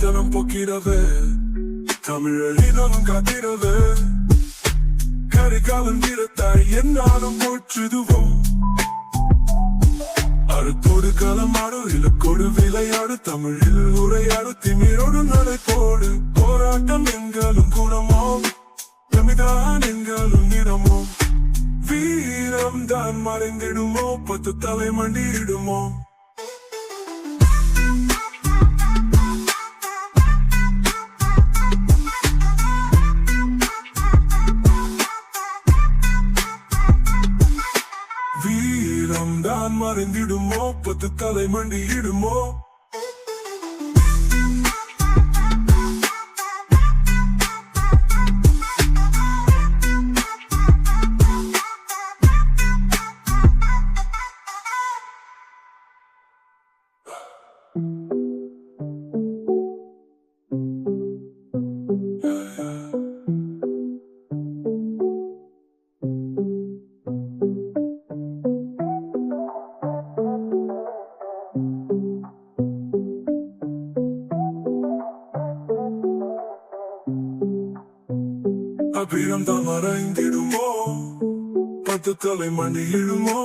அடித்தனம் போக்கிறது தமிழெழிலும் காத்திரது கரிகாலன் வீரத்தாய் என்னாலும் போற்றுதுவோம் அறுத்தோடு களமாடு இலக்கோடு விளையாடு தமிழில் உரையாடு திமிரோடு நடைபோடு போராட்டம் எங்களும் குணமோ தமிழ்தான் எங்களும் நிறமோ வீரம் தான் மறைந்திடுமோ 10 தலை மண்டிடுமோ வீரம் தான் மறைந்திடுமோ 10 தலை மண்டிடுமோ வீரம் தான் மறைந்திடுமோ 10 தலை மண்டிடுமோ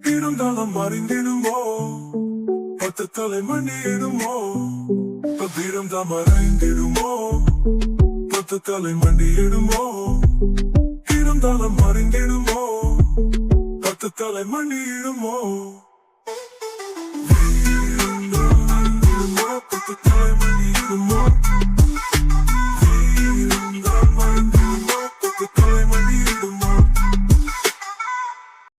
வீரம் தான் மறைந்திடுமோ 10 தலை மண்டிடுமோ வீரம் தான் மறைந்திடுமோ 10 தலை மண்டிடுமோ வீரம் தான் மறைந்திடுமோ 10 தலை மண்டிடுமோ